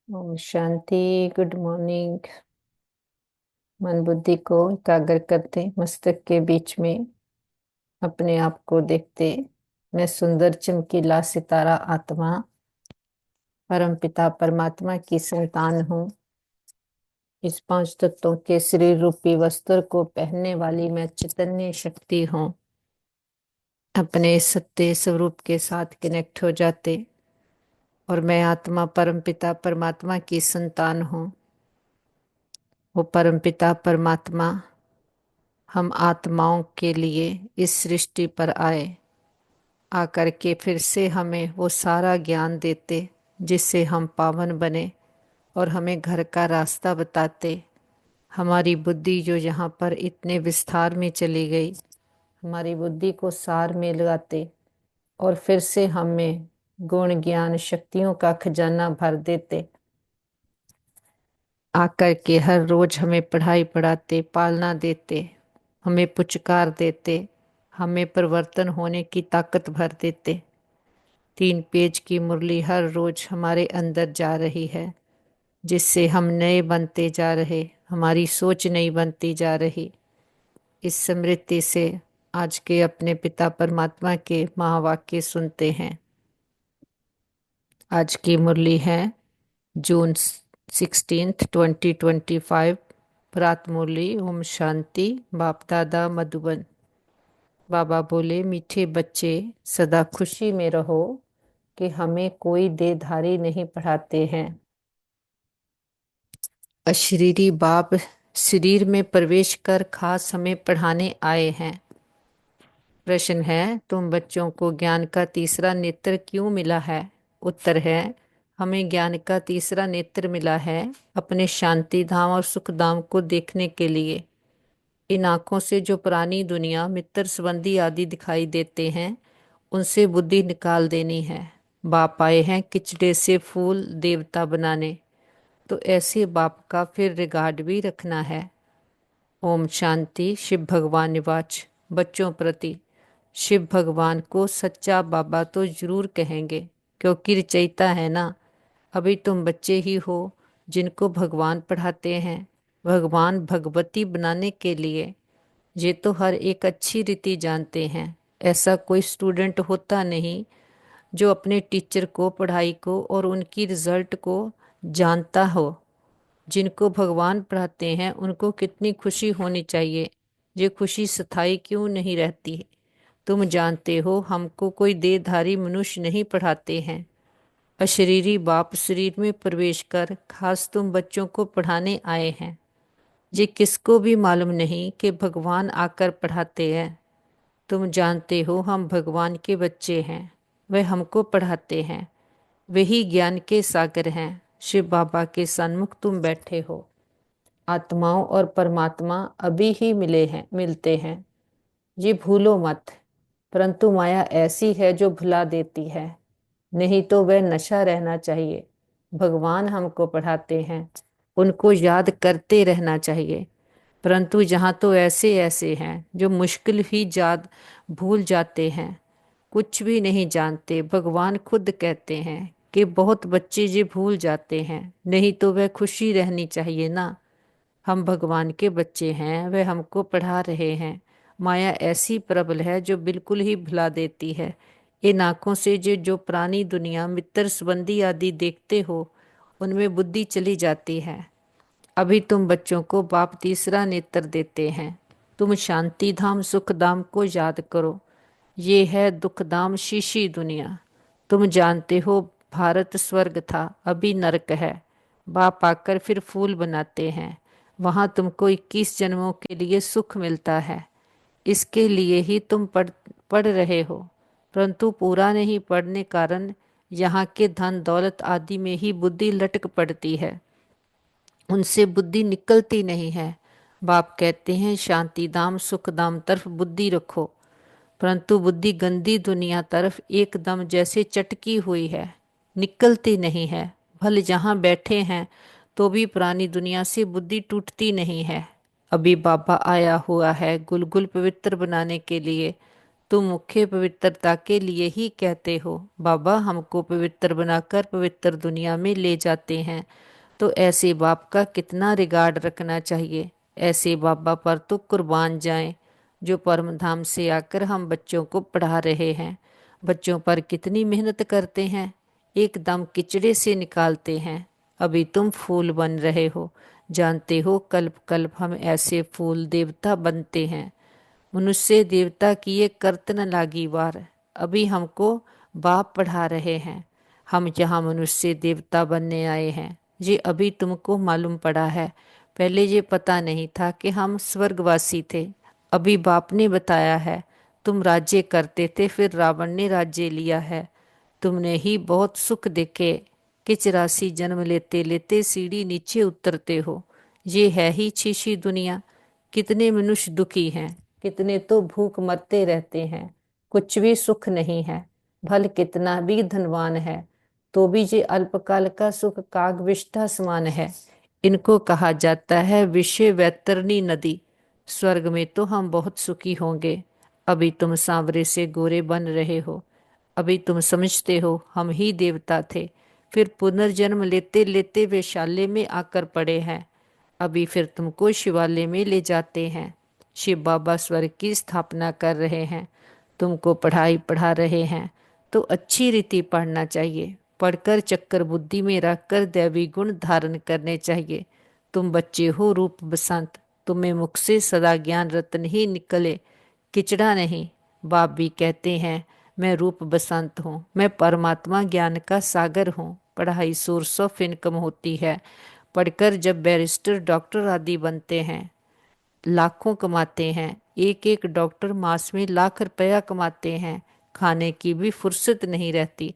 Om Shanti. Good morning. मन बुद्धि को एकाग्र करते मस्तक के बीच में अपने आप को देखते। मैं सुंदर चमकीला सितारा आत्मा परम पिता परमात्मा की संतान हूँ। इस पांच तत्वों के शरीर रूपी वस्त्र को पहनने वाली मैं चैतन्य शक्ति हूँ। अपने सत्य स्वरूप के साथ कनेक्ट हो जाते और मैं आत्मा परम पिता परमात्मा की संतान हूँ। वो परम पिता परमात्मा हम आत्माओं के लिए इस सृष्टि पर आए, आकर के फिर से हमें वो सारा ज्ञान देते जिससे हम पावन बने और हमें घर का रास्ता बताते। हमारी बुद्धि जो यहाँ पर इतने विस्तार में चली गई, हमारी बुद्धि को सार में लगाते और फिर से हमें गुण ज्ञान शक्तियों का खजाना भर देते। आकर के हर रोज हमें पढ़ाई पढ़ाते, पालना देते, हमें पुचकार देते, हमें परिवर्तन होने की ताकत भर देते। 3 पेज की मुरली हर रोज हमारे अंदर जा रही है, जिससे हम नए बनते जा रहे, हमारी सोच नई बनती जा रही। इस स्मृति से आज के अपने पिता परमात्मा के महावाक्य सुनते हैं। आज की मुरली है जून 16, 2025। प्रात मुरली ओम शांति। बाप दादा मधुबन। बाबा बोले, मीठे बच्चे सदा खुशी में रहो कि हमें कोई देहधारी नहीं पढ़ाते हैं। अशरीरी बाप शरीर में प्रवेश कर खास हमें पढ़ाने आए हैं। प्रश्न है, तुम बच्चों को ज्ञान का तीसरा नेत्र क्यों मिला है? उत्तर है, हमें ज्ञान का तीसरा नेत्र मिला है अपने शांति धाम और सुख धाम को देखने के लिए। इन आंखों से जो पुरानी दुनिया मित्र संबंधी आदि दिखाई देते हैं, उनसे बुद्धि निकाल देनी है। बाप आए हैं किचड़े से फूल देवता बनाने, तो ऐसे बाप का फिर रिगार्ड भी रखना है। ओम शांति। शिव भगवान निवाच। बच्चों प्रति शिव भगवान को सच्चा बाबा तो जरूर कहेंगे, क्योंकि रचयिता है ना। अभी तुम बच्चे ही हो जिनको भगवान पढ़ाते हैं, भगवान भगवती बनाने के लिए। ये तो हर एक अच्छी रीति जानते हैं। ऐसा कोई स्टूडेंट होता नहीं जो अपने टीचर को, पढ़ाई को और उनकी रिजल्ट को जानता हो। जिनको भगवान पढ़ाते हैं उनको कितनी खुशी होनी चाहिए। ये खुशी स्थायी क्यों नहीं रहती है? तुम जानते हो हमको कोई देहधारी मनुष्य नहीं पढ़ाते हैं। अशरीरी बाप शरीर में प्रवेश कर खास तुम बच्चों को पढ़ाने आए हैं। ये किसको भी मालूम नहीं कि भगवान आकर पढ़ाते हैं। तुम जानते हो हम भगवान के बच्चे हैं, वह हमको पढ़ाते हैं। वही ज्ञान के सागर हैं। शिव बाबा के सन्मुख तुम बैठे हो। आत्माओं और परमात्मा अभी ही मिलते हैं, ये भूलो मत। परंतु माया ऐसी है जो भुला देती है, नहीं तो वह नशा रहना चाहिए। भगवान हमको पढ़ाते हैं, उनको याद करते रहना चाहिए। परंतु यहाँ तो ऐसे ऐसे हैं जो मुश्किल ही याद भूल जाते हैं, कुछ भी नहीं जानते। भगवान खुद कहते हैं कि बहुत बच्चे ये भूल जाते हैं, नहीं तो वह खुशी रहनी चाहिए ना। हम भगवान के बच्चे हैं, वह हमको पढ़ा रहे हैं। माया ऐसी प्रबल है जो बिल्कुल ही भुला देती है। इन आंखों से जो पुरानी दुनिया मित्र संबंधी आदि देखते हो, उनमें बुद्धि चली जाती है। अभी तुम बच्चों को बाप तीसरा नेत्र देते हैं। तुम शांति धाम सुख धाम को याद करो। ये है दुख धाम शीशी दुनिया। तुम जानते हो भारत स्वर्ग था, अभी नरक है। बाप आकर फिर फूल बनाते हैं। वहां तुमको 21 जन्मों के लिए सुख मिलता है। इसके लिए ही तुम पढ़ रहे हो। परंतु पूरा नहीं पढ़ने कारण यहाँ के धन दौलत आदि में ही बुद्धि लटक पड़ती है, उनसे बुद्धि निकलती नहीं है। बाप कहते हैं शांति धाम सुख धाम तरफ बुद्धि रखो, परंतु बुद्धि गंदी दुनिया तरफ एकदम जैसे चटकी हुई है, निकलती नहीं है। भले जहाँ बैठे हैं तो भी पुरानी दुनिया से बुद्धि टूटती नहीं है। अभी बाबा आया हुआ है गुलगुल पवित्र बनाने के लिए, तुम मुख्य पवित्रता के लिए ही कहते हो। बाबा हमको पवित्र बनाकर पवित्र दुनिया में ले जाते हैं, तो ऐसे बाप का कितना रिगार्ड रखना चाहिए। ऐसे बाबा पर तो कुर्बान जाएं, जो परम धाम से आकर हम बच्चों को पढ़ा रहे हैं। बच्चों पर कितनी मेहनत करते हैं, एकदम किचड़े से निकालते हैं। अभी तुम फूल बन रहे हो, जानते हो कल्प कल्प हम ऐसे फूल देवता बनते हैं। मनुष्य देवता की ये करत न लागी वार। अभी हमको बाप पढ़ा रहे हैं, हम यहाँ मनुष्य देवता बनने आए हैं। ये अभी तुमको मालूम पड़ा है, पहले ये पता नहीं था कि हम स्वर्गवासी थे। अभी बाप ने बताया है। तुम राज्य करते थे, फिर रावण ने राज्य लिया है। तुमने ही बहुत सुख देखे कि 84 जन्म लेते लेते सीढ़ी नीचे उतरते हो। ये है ही छीछी दुनिया। कितने मनुष्य दुखी हैं, कितने तो भूख मरते रहते हैं, कुछ भी सुख नहीं है। भल कितना भी धनवान है, तो भी ये अल्पकाल का सुख काग विष्ठा समान है। इनको कहा जाता है विषय वैतरणी नदी। स्वर्ग में तो हम बहुत सुखी होंगे। अभी तुम सांवरे से गोरे बन रहे हो। अभी तुम समझते हो हम ही देवता थे, फिर पुनर्जन्म लेते लेते वैशाल्य में आकर पड़े हैं। अभी फिर तुमको शिवालय में ले जाते हैं। शिव बाबा स्वर्ग की स्थापना कर रहे हैं, तुमको पढ़ाई पढ़ा रहे हैं, तो अच्छी रीति पढ़ना चाहिए। पढ़कर चक्कर बुद्धि में रखकर दैवी गुण धारण करने चाहिए। तुम बच्चे हो रूप बसंत, तुम्हें मुख से सदा ज्ञान रत्न ही निकले, किचड़ा नहीं। बाप भी कहते हैं मैं रूप बसंत हूँ, मैं परमात्मा ज्ञान का सागर हूँ। पढ़ाई सोर्स ऑफ इनकम होती है। पढ़कर जब बैरिस्टर डॉक्टर आदि बनते हैं, लाखों कमाते हैं। एक एक डॉक्टर मास में लाख रुपया कमाते हैं, खाने की भी फुर्सत नहीं रहती।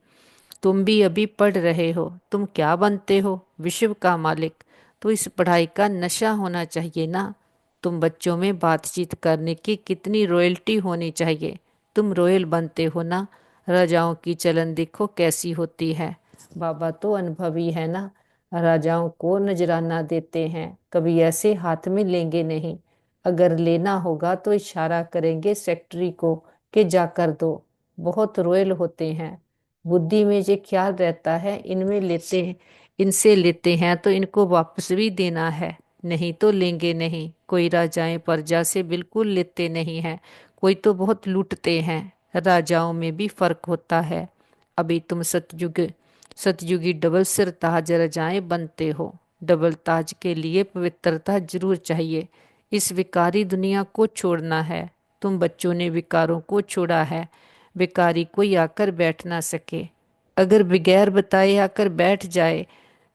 तुम भी अभी पढ़ रहे हो, तुम क्या बनते हो, विश्व का मालिक। तो इस पढ़ाई का नशा होना चाहिए ना। तुम बच्चों में बातचीत करने की कितनी रॉयल्टी होनी चाहिए। तुम रॉयल बनते हो ना। राजाओं की चलन देखो कैसी होती है। बाबा तो अनुभवी है ना। राजाओं को नजराना देते हैं, कभी ऐसे हाथ में लेंगे नहीं। अगर लेना होगा तो इशारा करेंगे सेक्रेटरी को कि जाकर दो। बहुत रॉयल होते हैं। बुद्धि में ये ख्याल रहता है इनमें लेते हैं, इनसे लेते हैं तो इनको वापस भी देना है, नहीं तो लेंगे नहीं। कोई राजाएं प्रजा से बिल्कुल लेते नहीं हैं, कोई तो बहुत लूटते हैं। राजाओं में भी फर्क होता है। अभी तुम सतयुगी डबल सिर ताज रजाएं बनते हो। डबल ताज के लिए पवित्रता जरूर चाहिए। इस विकारी दुनिया को छोड़ना है। तुम बच्चों ने विकारों को छोड़ा है। विकारी कोई आकर बैठ ना सके। अगर बगैर बताए आकर बैठ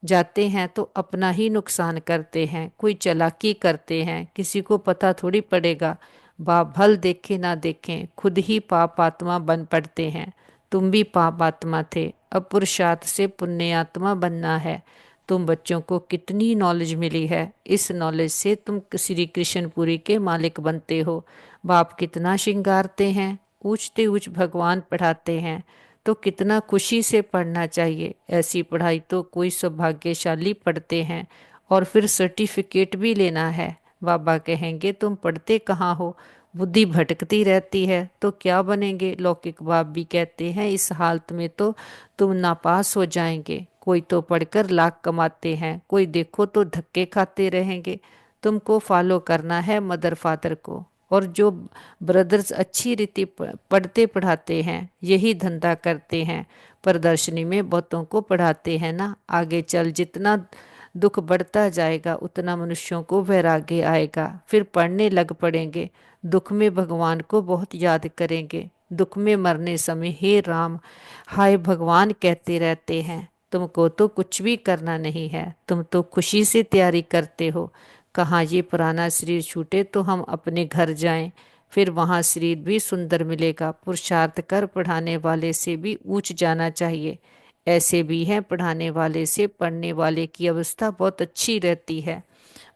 जाते हैं तो अपना ही नुकसान करते हैं। कोई चालाकी करते हैं, किसी को पता थोड़ी पड़ेगा। बाप भल देखे ना देखें, खुद ही पाप आत्मा बन पड़ते हैं। तुम भी पाप आत्मा थे, अब पुरुषार्थ से पुण्य आत्मा बनना है। तुम बच्चों को कितनी नॉलेज मिली है, इस नॉलेज से तुम श्री कृष्णपुरी के मालिक बनते हो। बाप कितना श्रृंगारते हैं, ऊंचते ऊंच भगवान पढ़ाते हैं, तो कितना खुशी से पढ़ना चाहिए। ऐसी पढ़ाई तो कोई सौभाग्यशाली पढ़ते हैं, और फिर सर्टिफिकेट भी लेना है। बाबा कहेंगे तुम पढ़ते कहाँ हो, बुद्धि भटकती रहती है तो क्या बनेंगे। लौकिक बाप भी कहते हैं इस हालत में तो तुम नापास हो जाएंगे। कोई तो पढ़कर लाख कमाते हैं, कोई देखो तो धक्के खाते रहेंगे। तुमको फॉलो करना है मदर फादर को। और जो ब्रदर्स अच्छी रीति पढ़ते पढ़ाते हैं, यही धंधा करते हैं, प्रदर्शनी में बहुतों को पढ़ाते हैं ना। आगे चल जितना दुख बढ़ता जाएगा उतना मनुष्यों को वैराग्य आएगा, फिर पढ़ने लग पड़ेंगे। दुख में भगवान को बहुत याद करेंगे। दुख में मरने समय हे राम हाय भगवान कहते रहते हैं। तुमको तो कुछ भी करना नहीं है, तुम तो खुशी से तैयारी करते हो। कहाँ ये पुराना शरीर छूटे तो हम अपने घर जाएं, फिर वहाँ शरीर भी सुंदर मिलेगा। पुरुषार्थ कर पढ़ाने वाले से भी ऊंच जाना चाहिए। ऐसे भी हैं पढ़ाने वाले से पढ़ने वाले की अवस्था बहुत अच्छी रहती है।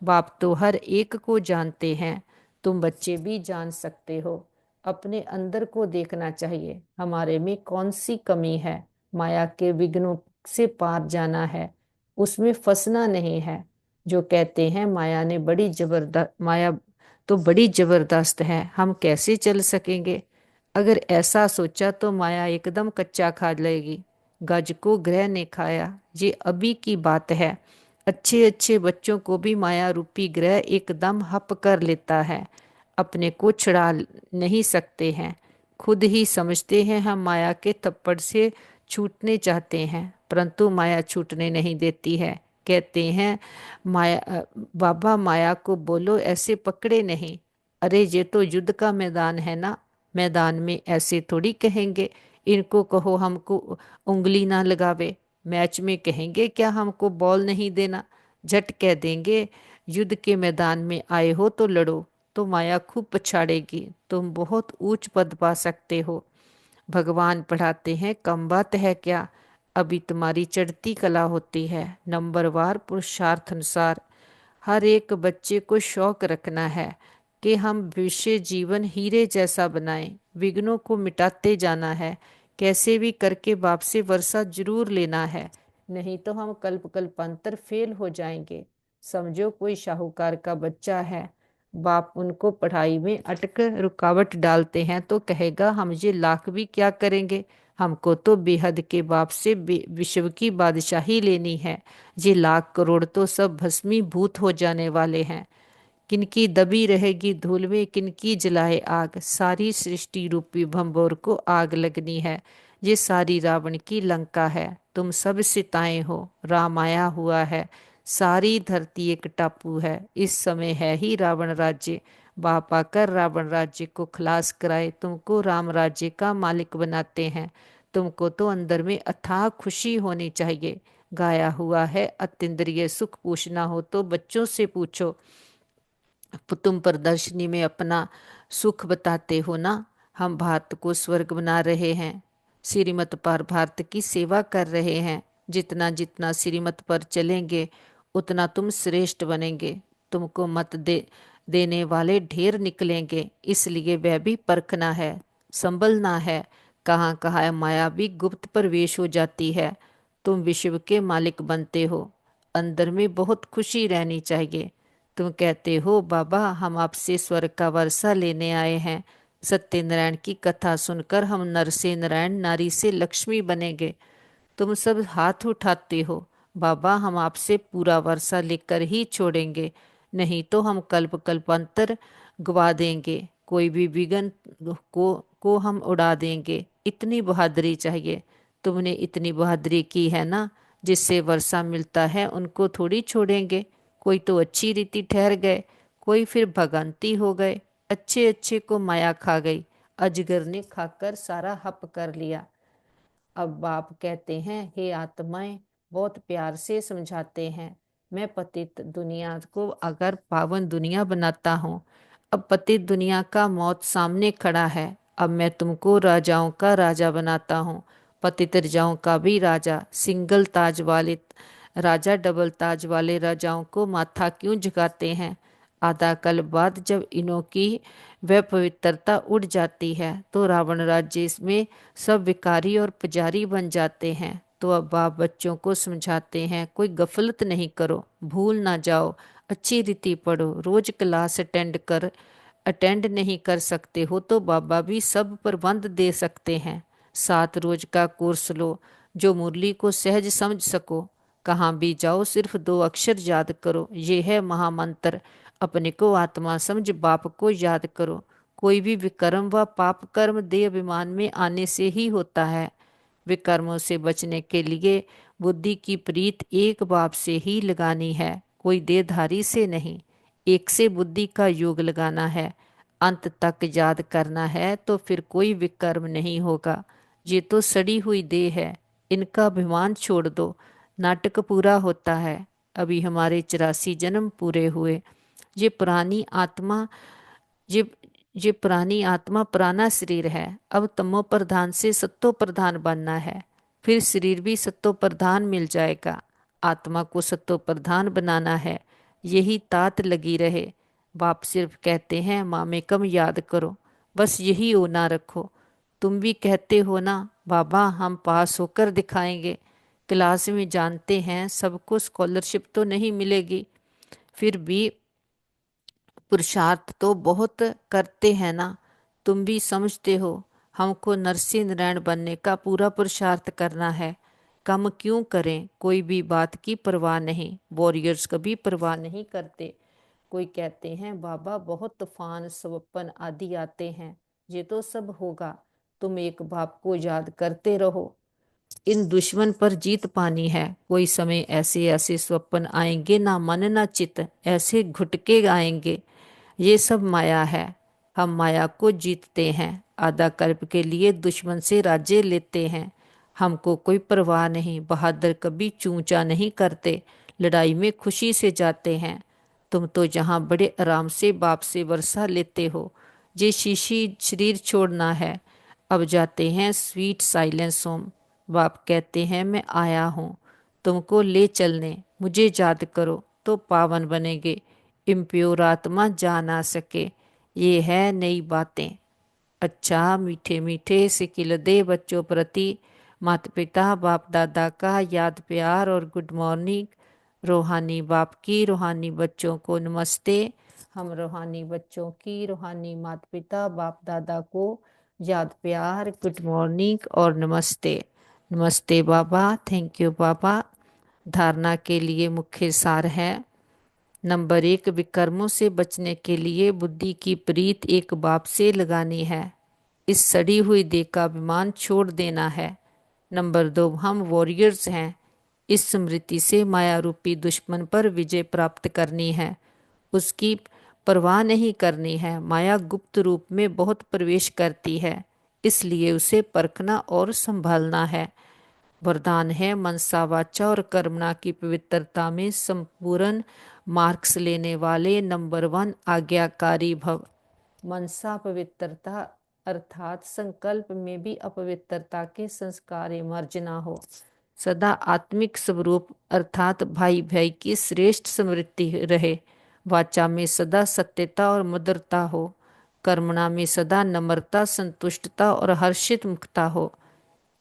बाप तो हर एक को जानते हैं, तुम बच्चे भी जान सकते हो। अपने अंदर को देखना चाहिए, हमारे में कौन सी कमी है। माया के विघ्नों से पार जाना है, उसमें फंसना नहीं है। जो कहते हैं माया तो बड़ी जबरदस्त है, हम कैसे चल सकेंगे। अगर ऐसा सोचा तो माया एकदम कच्चा खा लेगी। गज को ग्रह ने खाया, ये अभी की बात है। अच्छे अच्छे बच्चों को भी माया रूपी ग्रह एकदम हप कर लेता है। अपने को छुड़ा नहीं सकते हैं। खुद ही समझते हैं हम माया के थप्पड़ से छूटने चाहते हैं, परंतु माया छूटने नहीं देती है। कहते हैं बाबा माया को बोलो ऐसे पकड़े नहीं। अरे ये तो युद्ध का मैदान है ना, मैदान में ऐसे थोड़ी कहेंगे। इनको कहो हमको उंगली ना लगावे। मैच में कहेंगे क्या हमको बॉल नहीं देना। झट कह देंगे युद्ध के मैदान में आए हो तो लड़ो। तो माया खूब पछाड़ेगी, तुम बहुत ऊंच पद पा सकते हो। भगवान पढ़ाते हैं, कम बात है क्या। अभी तुम्हारी चढ़ती कला होती है। नंबरवार पुरुषार्थ अनुसार हर एक बच्चे को शौक रखना है कि हम भविष्य जीवन हीरे जैसा बनाएं। विघ्नों को मिटाते जाना है। कैसे भी करके बाप से वर्षा जरूर लेना है, नहीं तो हम कल्प कल्पांतर फेल हो जाएंगे। समझो कोई साहूकार का बच्चा है, बाप उनको पढ़ाई में अटक रुकावट डालते हैं तो कहेगा हम ये लाख भी क्या करेंगे, हमको तो बेहद के बाप से विश्व की बादशाही लेनी है। ये लाख करोड़ तो सब भस्मीभूत हो जाने वाले हैं। किनकी दबी रहेगी धूल में, किनकी जलाए आग। सारी सृष्टि रूपी भंबोर को आग लगनी है। ये सारी रावण की लंका है। तुम सब सिताएं हो, राम आया हुआ है। सारी धरती एक टापू है। इस समय है ही रावण राज्य। बाप आकर रावण राज्य को खलास कराए तुमको राम राज्य का मालिक बनाते हैं। तुमको तो अंदर में अथाह खुशी होनी चाहिए। गाया हुआ है, अतीन्द्रिय सुख पूछना हो तो बच्चों से पूछो। तुम प्रदर्शनी में अपना सुख बताते हो ना। हम भारत को स्वर्ग बना रहे हैं, श्रीमत पर भारत की सेवा कर रहे हैं। जितना जितना श्रीमत पर चलेंगे उतना तुम श्रेष्ठ बनेंगे। तुमको मत देने वाले ढेर निकलेंगे, इसलिए वह भी परखना है, संभलना है। कहाँ कहाँ माया भी गुप्त प्रवेश हो जाती है। तुम विश्व के मालिक बनते हो, अंदर में बहुत खुशी रहनी चाहिए। तुम कहते हो बाबा हम आपसे स्वर्ग का वर्षा लेने आए हैं। सत्यनारायण की कथा सुनकर हम नर से नारायण, नारी से लक्ष्मी बनेंगे। तुम सब हाथ उठाते हो, बाबा हम आपसे पूरा वर्षा लेकर ही छोड़ेंगे, नहीं तो हम कल्प कल्पांतर गवा देंगे। कोई भी विघ्न को हम उड़ा देंगे। इतनी बहादुरी चाहिए। तुमने इतनी बहादुरी की है ना, जिससे वर्षा मिलता है उनको थोड़ी छोड़ेंगे। कोई तो अच्छी रीति ठहर गए, कोई फिर भगंती हो गए। अच्छे अच्छे को माया खा गई, अजगर ने खाकर सारा हप कर लिया। अब बाप कहते हैं, हे आत्माएं, बहुत प्यार से समझाते हैं। मैं पतित दुनिया को अगर पावन दुनिया बनाता हूँ। अब पतित दुनिया का मौत सामने खड़ा है। अब मैं तुमको राजाओं का राजा बनाता हूँ। पतित राजाओं का भी राजा। सिंगल ताज वाले राजा डबल ताज वाले राजाओं को माथा क्यों झुकाते हैं। आधा कल बाद जब इनों की वह पवित्रता उड़ जाती है तो रावण राज्य में सब विकारी और पुजारी बन जाते हैं। तो अब बाप बच्चों को समझाते हैं, कोई गफलत नहीं करो, भूल ना जाओ, अच्छी रीति पढ़ो, रोज क्लास अटेंड नहीं कर सकते हो तो बाबा भी सब प्रबंध दे सकते हैं। 7 रोज का कोर्स लो, जो मुरली को सहज समझ सको। कहाँ भी जाओ सिर्फ 2 अक्षर याद करो, ये है महामंत्र। अपने को आत्मा समझ बाप को याद करो। कोई भी विकर्म व पाप कर्म देह अभिमान में आने से ही होता है। विकर्मों से बचने के लिए बुद्धि की प्रीत एक बाप से ही लगानी है, कोई देहधारी से नहीं। एक से बुद्धि का योग लगाना है, अंत तक याद करना है तो फिर कोई विकर्म नहीं होगा। ये तो सड़ी हुई देह है, इनका अभिमान छोड़ दो। नाटक पूरा होता है, अभी हमारे 84 जन्म पूरे हुए। ये पुरानी आत्मा ये ये पुरानी आत्मा पुराना शरीर है। अब तमो प्रधान से सत्तो प्रधान बनना है, फिर शरीर भी सत्तो प्रधान मिल जाएगा। आत्मा को सत्तो प्रधान बनाना है, यही तात लगी रहे। बाप सिर्फ कहते हैं माँ में कम याद करो, बस यही ओना रखो। तुम भी कहते हो ना बाबा हम पास होकर दिखाएंगे। क्लास में जानते हैं सबको स्कॉलरशिप तो नहीं मिलेगी, फिर भी पुरुषार्थ तो बहुत करते हैं ना। तुम भी समझते हो हमको नरसिंह नारायण बनने का पूरा पुरुषार्थ करना है। कम क्यों करें, कोई भी बात की परवाह नहीं। वॉरियर्स कभी परवाह नहीं करते। कोई कहते हैं बाबा बहुत तूफान स्वप्न आदि आते हैं। ये तो सब होगा, तुम एक बाप को याद करते रहो। इन दुश्मन पर जीत पानी है। कोई समय ऐसे ऐसे स्वप्न आएंगे, ना मन ना चित ऐसे घुटके आएंगे। ये सब माया है, हम माया को जीतते हैं। आधा कल्प के लिए दुश्मन से राज्य लेते हैं। हमको कोई परवाह नहीं, बहादुर कभी चूचा नहीं करते। लड़ाई में खुशी से जाते हैं। तुम तो जहाँ बड़े आराम से बाप से वर्षा लेते हो। ये शीशी शरीर छोड़ना है, अब जाते हैं स्वीट साइलेंस होम। बाप कहते हैं मैं आया हूँ तुमको ले चलने, मुझे याद करो तो पावन बनेंगे। इम्प्योर आत्मा जा ना सके, ये है नई बातें। अच्छा मीठे मीठे सिकिल दे बच्चों प्रति माता पिता बाप दादा का याद प्यार और गुड मॉर्निंग। रूहानी बाप की रूहानी बच्चों को नमस्ते। हम रूहानी बच्चों की रूहानी माता पिता बाप दादा को याद प्यार गुड मॉर्निंग और नमस्ते। नमस्ते बाबा, थैंक यू बाबा। धारणा के लिए मुख्य सार है। नंबर 1, विकर्मों से बचने के लिए बुद्धि की प्रीत एक बाप से लगानी है। इस सड़ी हुई देह का अभिमान छोड़ देना है। नंबर 2, हम वॉरियर्स हैं। इस स्मृति से माया रूपी दुश्मन पर विजय प्राप्त करनी है। उसकी परवाह नहीं करनी है। माया गुप्त रूप में बहुत प्रवेश करती है, इसलिए उसे परखना और संभालना है। वरदान है मनसा वाचा और कर्मणा की पवित्रता में संपूर्ण मार्क्स लेने वाले नंबर 1 आज्ञाकारी भव। मनसा पवित्रता अर्थात संकल्प में भी अपवित्रता के संस्कार मार्जना हो। सदा आत्मिक स्वरूप अर्थात भाई भाई की श्रेष्ठ स्मृति रहे। वाचा में सदा सत्यता और मधुरता हो। कर्मणा में सदा नम्रता संतुष्टता और हर्षित मुक्ता हो।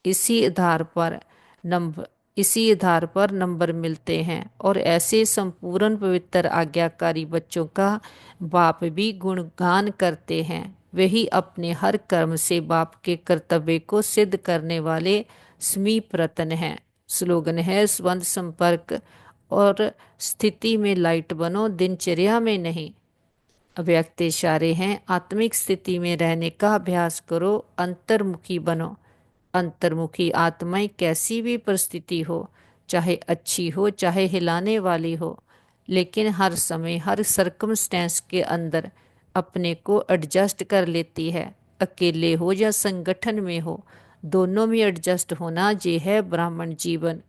इसी आधार पर नंबर इसी आधार पर नंबर मिलते हैं और ऐसे संपूर्ण पवित्र आज्ञाकारी बच्चों का बाप भी गुणगान करते हैं। वही अपने हर कर्म से बाप के कर्तव्य को सिद्ध करने वाले समीप रतन हैं। स्लोगन है स्वंद संपर्क और स्थिति में लाइट बनो, दिनचर्या में नहीं। अव्यक्त इशारे हैं, आत्मिक स्थिति में रहने का अभ्यास करो, अंतर्मुखी बनो। अंतर्मुखी आत्माएं कैसी भी परिस्थिति हो, चाहे अच्छी हो चाहे हिलाने वाली हो, लेकिन हर समय हर सर्कमस्टेंस के अंदर अपने को एडजस्ट कर लेती है। अकेले हो या संगठन में हो, दोनों में एडजस्ट होना ये है ब्राह्मण जीवन।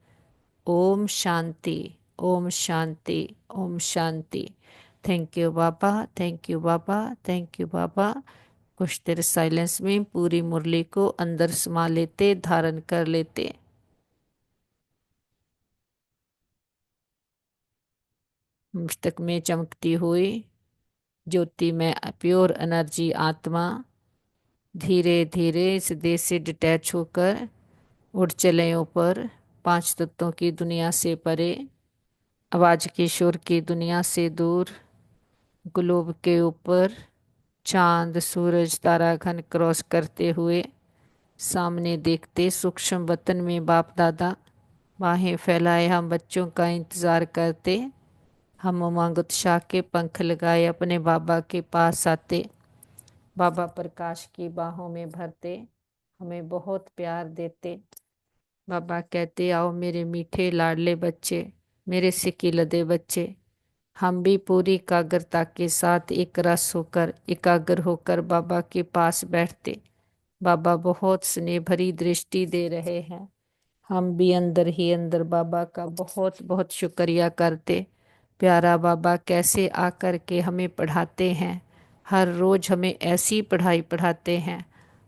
ओम शांति, ओम शांति, ओम शांति। Thank you Baba, thank you Baba, thank you Baba. कुछ देर साइलेंस में पूरी मुरली को अंदर समा लेते, धारण कर लेते। मस्तक में चमकती हुई ज्योति में प्योर एनर्जी आत्मा धीरे धीरे इस देह से डिटैच होकर उड़ चले ऊपर, पांच तत्वों की दुनिया से परे, आवाज के शोर की दुनिया से दूर, ग्लोब के ऊपर चांद सूरज तारागण क्रॉस करते हुए सामने देखते सूक्ष्म वतन में बाप दादा बाहें फैलाए हम बच्चों का इंतजार करते। हम उमंग उत्साह के पंख लगाए अपने बाबा के पास आते। बाबा प्रकाश की बाहों में भरते, हमें बहुत प्यार देते। बाबा कहते आओ मेरे मीठे लाडले बच्चे, मेरे सिक्के लदे बच्चे। हम भी पूरी एकाग्रता के साथ एक रस होकर एकाग्र होकर बाबा के पास बैठते। बाबा बहुत स्नेह भरी दृष्टि दे रहे हैं। हम भी अंदर ही अंदर बाबा का बहुत बहुत शुक्रिया करते। प्यारा बाबा कैसे आकर के हमें पढ़ाते हैं। हर रोज हमें ऐसी पढ़ाई पढ़ाते हैं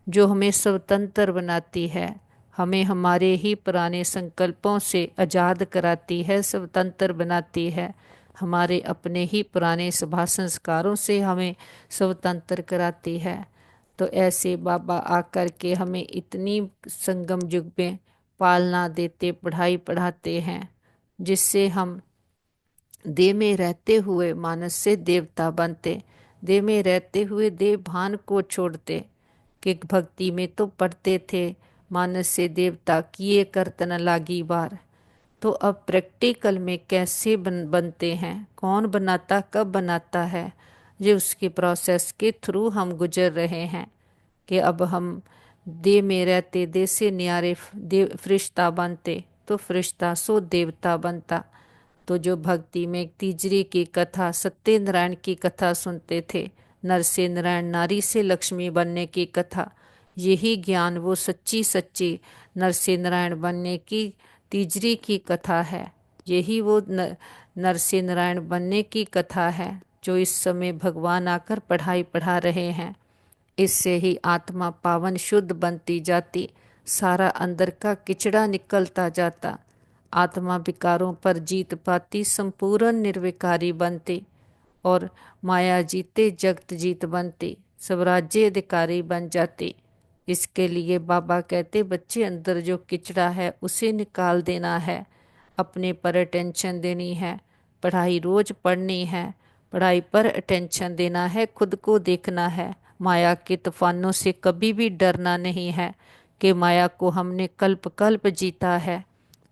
जो हमें स्वतंत्र बनाती है, हमें हमारे ही पुराने संकल्पों से आज़ाद कराती है, स्वतंत्र बनाती है। हमारे अपने ही पुराने स्वभाव संस्कारों से हमें स्वतंत्र कराती है। तो ऐसे बाबा आकर के हमें इतनी संगम युग में पालना देते, पढ़ाई पढ़ाते हैं, जिससे हम देह में रहते हुए मानस से देवता बनते, देह में रहते हुए देह भान को छोड़ते। कि भक्ति में तो पढ़ते थे, मानस से देवता किए करतन लागी बार। तो अब प्रैक्टिकल में कैसे बनते हैं, कौन बनाता, कब बनाता है, ये उसके प्रोसेस के थ्रू हम गुजर रहे हैं। कि अब हम दे में रहते, दे से न्यारे देव फरिश्ता बनते, तो फरिश्ता सो देवता बनता। तो जो भक्ति में तीजरी की कथा, सत्यनारायण की कथा सुनते थे, नर से नारायण, नारी से लक्ष्मी बनने की कथा, यही ज्ञान वो सच्ची सच्ची नर से नारायण बनने की तीजरी की कथा है। यही वो नर से नारायण बनने की कथा है जो इस समय भगवान आकर पढ़ाई पढ़ा रहे हैं। इससे ही आत्मा पावन शुद्ध बनती जाती, सारा अंदर का किचड़ा निकलता जाता, आत्मा विकारों पर जीत पाती, संपूर्ण निर्विकारी बनती और माया जीते जगत जीत बनती, स्वराज्य अधिकारी बन जाती। इसके लिए बाबा कहते बच्चे अंदर जो किचड़ा है उसे निकाल देना है, अपने पर अटेंशन देनी है, पढ़ाई रोज पढ़नी है, पढ़ाई पर अटेंशन देना है, खुद को देखना है, माया के तूफानों से कभी भी डरना नहीं है कि माया को हमने कल्प कल्प जीता है।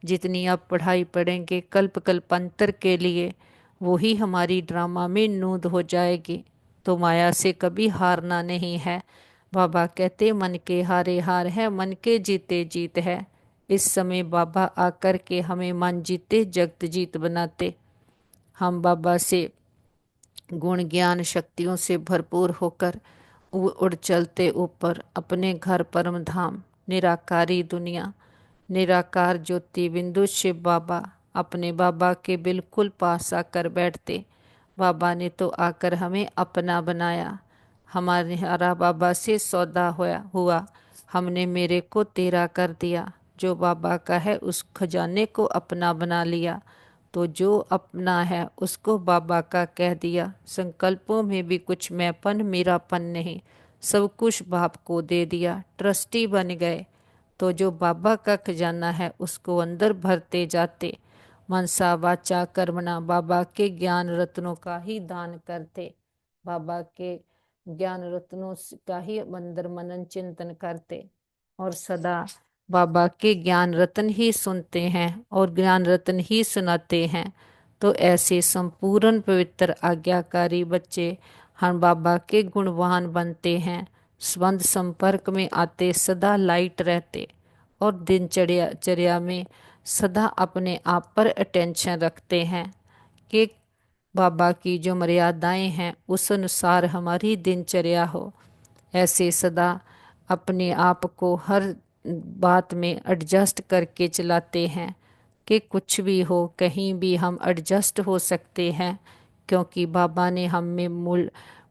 जितनी आप पढ़ाई पढ़ेंगे कल्प कल्पांतर के लिए, वो ही हमारी ड्रामा में नूंद हो जाएगी। तो माया से कभी हारना नहीं है। बाबा कहते मन के हारे हार है, मन के जीते जीत है। इस समय बाबा आकर के हमें मन जीते जगत जीत बनाते। हम बाबा से गुण ज्ञान शक्तियों से भरपूर होकर उड़ चलते ऊपर अपने घर परम धाम, निराकारी दुनिया, निराकार ज्योति बिंदु शिव बाबा अपने बाबा के बिल्कुल पास आकर बैठते। बाबा ने तो आकर हमें अपना बनाया, हमारा बाबा से सौदा हुआ, हमने मेरे को तेरा कर दिया, जो बाबा का है उस खजाने को अपना बना लिया। तो जो अपना है उसको बाबा का कह दिया। संकल्पों में भी कुछ मैंपन मेरापन नहीं, सब कुछ बाप को दे दिया, ट्रस्टी बन गए। तो जो बाबा का खजाना है उसको अंदर भरते जाते, मनसा वाचा कर्मणा बाबा के ज्ञान रत्नों का ही दान करते, बाबा के ज्ञान रत्नों का ही अंदर मनन चिंतन करते और सदा बाबा के ज्ञान रत्न ही सुनते हैं और ज्ञान रत्न ही सुनाते हैं। तो ऐसे संपूर्ण पवित्र आज्ञाकारी बच्चे हम बाबा के गुणवान बनते हैं, संबंध संपर्क में आते, सदा लाइट रहते और दिनचर्या में सदा अपने आप पर अटेंशन रखते हैं कि बाबा की जो मर्यादाएं हैं उस अनुसार हमारी दिनचर्या हो। ऐसे सदा अपने आप को हर बात में एडजस्ट करके चलाते हैं कि कुछ भी हो, कहीं भी हम एडजस्ट हो सकते हैं, क्योंकि बाबा ने हम में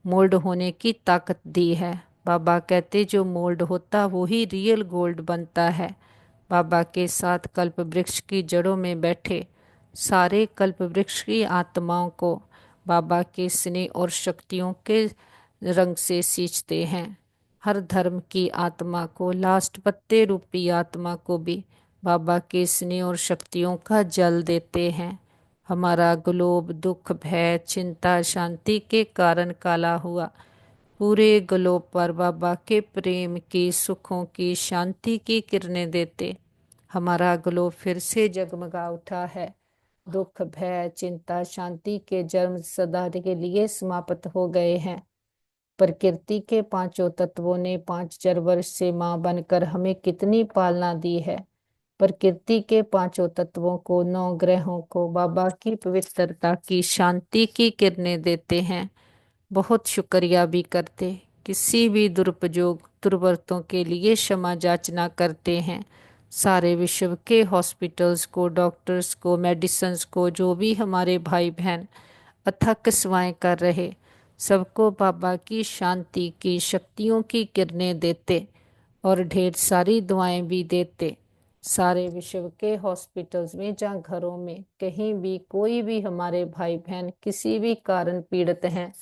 मोल्ड होने की ताकत दी है। बाबा कहते जो मोल्ड होता वो ही रियल गोल्ड बनता है। बाबा के साथ कल्प वृक्ष की जड़ों में बैठे सारे कल्प वृक्ष की आत्माओं को बाबा के स्नेह और शक्तियों के रंग से सींचते हैं। हर धर्म की आत्मा को, लास्ट पत्ते रूपी आत्मा को भी बाबा के स्नेह और शक्तियों का जल देते हैं। हमारा ग्लोब दुख भय चिंता शांति के कारण काला हुआ, पूरे ग्लोब पर बाबा के प्रेम की, सुखों की, शांति की किरणें देते हमारा ग्लोब फिर से जगमगा उठा है। दुख भय चिंता शांति के जन्म सदा के लिए समाप्त हो गए हैं। प्रकृति के पांचों तत्वों ने 5,000 वर्ष से मां बनकर हमें कितनी पालना दी है। प्रकृति के पांचों तत्वों को, 9 ग्रहों को बाबा की पवित्रता की, शांति की किरणें देते हैं। बहुत शुक्रिया भी करते, किसी भी दुरुपयोग दुर्वर्तों के लिए क्षमा याचना करते हैं। सारे विश्व के हॉस्पिटल्स को, डॉक्टर्स को, मेडिसिन्स को, जो भी हमारे भाई बहन अथक सेवाएं कर रहे, सबको बाबा की शांति की, शक्तियों की किरणें देते और ढेर सारी दुआएं भी देते। सारे विश्व के हॉस्पिटल्स में, जहाँ घरों में, कहीं भी कोई भी हमारे भाई बहन किसी भी कारण पीड़ित हैं,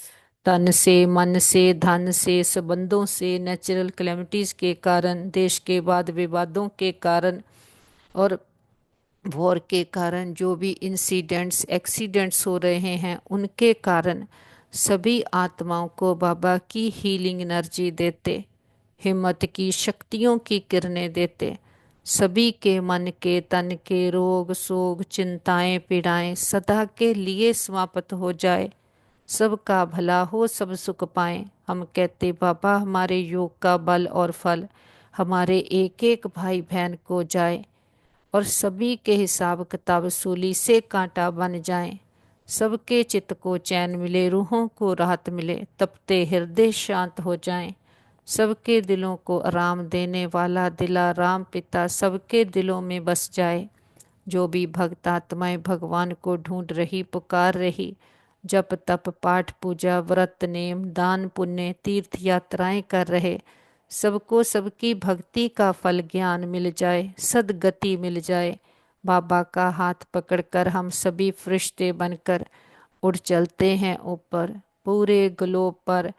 तन से, मन से, धन से, संबंधों से, नेचुरल कैलेमिटीज के कारण, देश के वाद विवादों के कारण और वॉर के कारण, जो भी इंसिडेंट्स एक्सीडेंट्स हो रहे हैं उनके कारण, सभी आत्माओं को बाबा की हीलिंग एनर्जी देते हिम्मत की शक्तियों की किरणें देते। सभी के मन के तन के रोग शोक चिंताएं पीड़ाएं सदा के लिए समाप्त हो जाए। सबका भला हो सब सुख पाएं। हम कहते बाबा हमारे योग का बल और फल हमारे एक एक भाई बहन को जाए और सभी के हिसाब किताब सूली से कांटा बन जाएं। सबके चित्त को चैन मिले रूहों को राहत मिले तपते हृदय शांत हो जाएं। सबके दिलों को आराम देने वाला दिला राम पिता सबके दिलों में बस जाए। जो भी भक्त आत्माएं भगवान को ढूंढ रही पुकार रही जप तप पाठ पूजा व्रत नेम दान पुण्य तीर्थ यात्राएं कर रहे सबको सबकी भक्ति का फल ज्ञान मिल जाए सद्गति मिल जाए। बाबा का हाथ पकड़कर हम सभी फरिश्ते बनकर उड़ चलते हैं ऊपर पूरे ग्लोब पर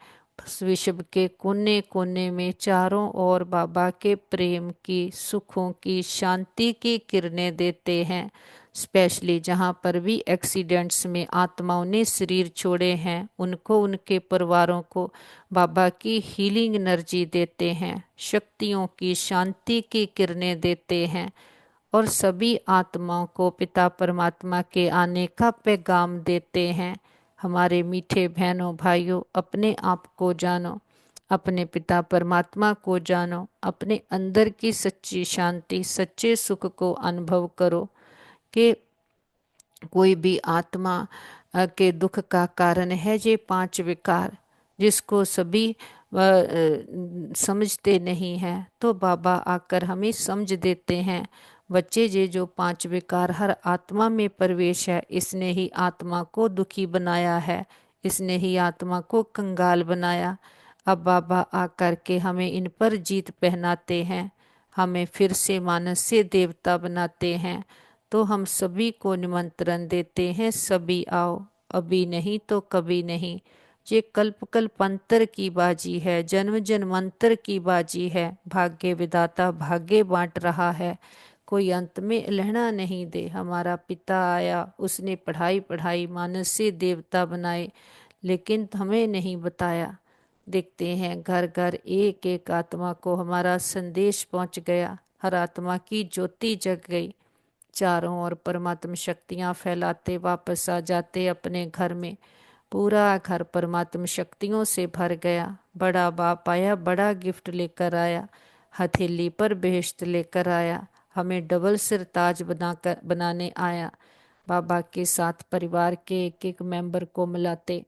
विश्व के कोने कोने में चारों ओर बाबा के प्रेम की सुखों की शांति की किरणें देते हैं। स्पेशली जहाँ पर भी एक्सीडेंट्स में आत्माओं ने शरीर छोड़े हैं उनको उनके परिवारों को बाबा की हीलिंग एनर्जी देते हैं शक्तियों की शांति की किरणें देते हैं और सभी आत्माओं को पिता परमात्मा के आने का पैगाम देते हैं। हमारे मीठे बहनों भाइयों अपने आप को जानो अपने पिता परमात्मा को जानो अपने अंदर की सच्ची शांति सच्चे सुख को अनुभव करो कि कोई भी आत्मा के दुख का कारण है ये पांच विकार जिसको सभी समझते नहीं हैं तो बाबा आकर हमें समझ देते हैं। बच्चे ये जो पांच विकार हर आत्मा में प्रवेश है इसने ही आत्मा को दुखी बनाया है इसने ही आत्मा को कंगाल बनाया। अब बाबा आकर के हमें इन पर जीत पहनाते हैं हमें फिर से मानस से देवता बनाते हैं। तो हम सभी को निमंत्रण देते हैं सभी आओ अभी नहीं तो कभी नहीं। ये कल्प कल्पांतर की बाजी है जन्म जन्मांतर की बाजी है भाग्य विधाता भाग्य बांट रहा है कोई अंत में लहना नहीं दे। हमारा पिता आया उसने पढ़ाई पढ़ाई मानस से देवता बनाए लेकिन हमें नहीं बताया। देखते हैं घर घर एक एक आत्मा को हमारा संदेश पहुंच गया हर आत्मा की ज्योति जग गई चारों ओर परमात्मा शक्तियां फैलाते वापस आ जाते अपने घर में पूरा घर परमात्मा शक्तियों से भर गया। बड़ा बाप आया बड़ा गिफ्ट लेकर आया हथेली पर बेहश्त लेकर आया हमें डबल सिर ताज बनाने आया। बाबा के साथ परिवार के एक एक मेंबर को मिलाते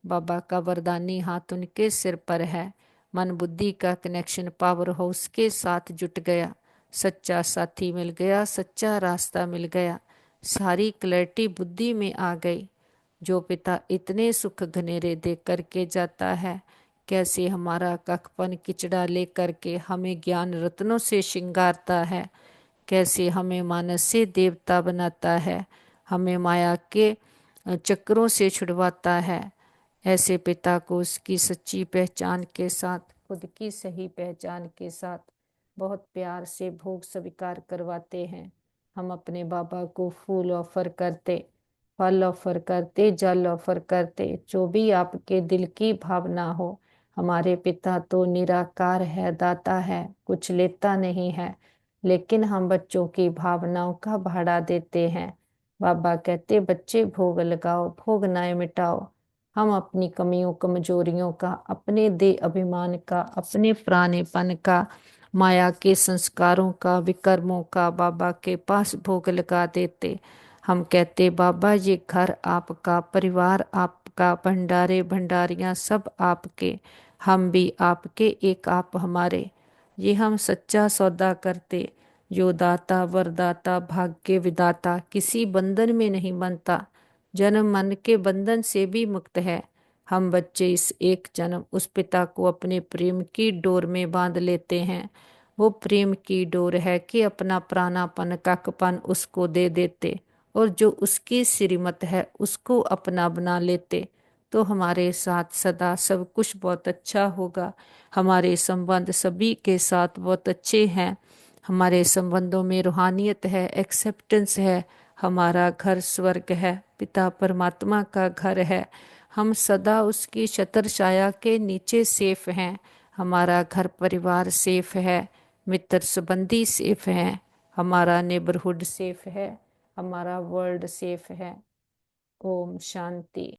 बाबा का वरदानी हाथ उनके सिर पर है मन बुद्धि का कनेक्शन पावर हाउस के साथ जुट गया सच्चा साथी मिल गया सच्चा रास्ता मिल गया सारी क्लैरिटी बुद्धि में आ गई। जो पिता इतने सुख घनेरे दे करके जाता है कैसे हमारा कखपन किचड़ा ले करके हमें ज्ञान रत्नों से श्रृंगारता है कैसे हमें मानस से देवता बनाता है हमें माया के चक्रों से छुड़वाता है। ऐसे पिता को उसकी सच्ची पहचान के साथ खुद की सही पहचान के साथ बहुत प्यार से भोग स्वीकार करवाते हैं। हम अपने बाबा को फूल ऑफर करते फल ऑफर करते जल ऑफर करते जो भी आपके दिल की भावना हो। हमारे पिता तो निराकार है दाता है कुछ लेता नहीं है लेकिन हम बच्चों की भावनाओं का भाड़ा देते हैं। बाबा कहते बच्चे भोग लगाओ भोग ना मिटाओ। हम अपनी कमियों कमजोरियों का अपने दे अभिमान का अपने पुरानेपन का माया के संस्कारों का विकर्मों का बाबा के पास भोग लगा देते। हम कहते बाबा ये घर आपका परिवार आपका भंडारे भंडारियां सब आपके हम भी आपके एक आप हमारे। ये हम सच्चा सौदा करते जो दाता वरदाता भाग्य विदाता किसी बंधन में नहीं बनता जन्म मन के बंधन से भी मुक्त है। हम बच्चे इस एक जन्म उस पिता को अपने प्रेम की डोर में बांध लेते हैं। वो प्रेम की डोर है कि अपना प्राणापन काकपन उसको दे देते और जो उसकी श्रीमत है उसको अपना बना लेते तो हमारे साथ सदा सब कुछ बहुत अच्छा होगा। हमारे संबंध सभी के साथ बहुत अच्छे हैं हमारे संबंधों में रूहानियत है एक्सेप्टेंस है हमारा घर स्वर्ग है पिता परमात्मा का घर है हम सदा उसकी छत्र छाया के नीचे सेफ हैं। हमारा घर परिवार सेफ है, मित्र संबंधी सेफ है, हमारा नेबरहुड सेफ है, हमारा वर्ल्ड सेफ है। ओम शांति।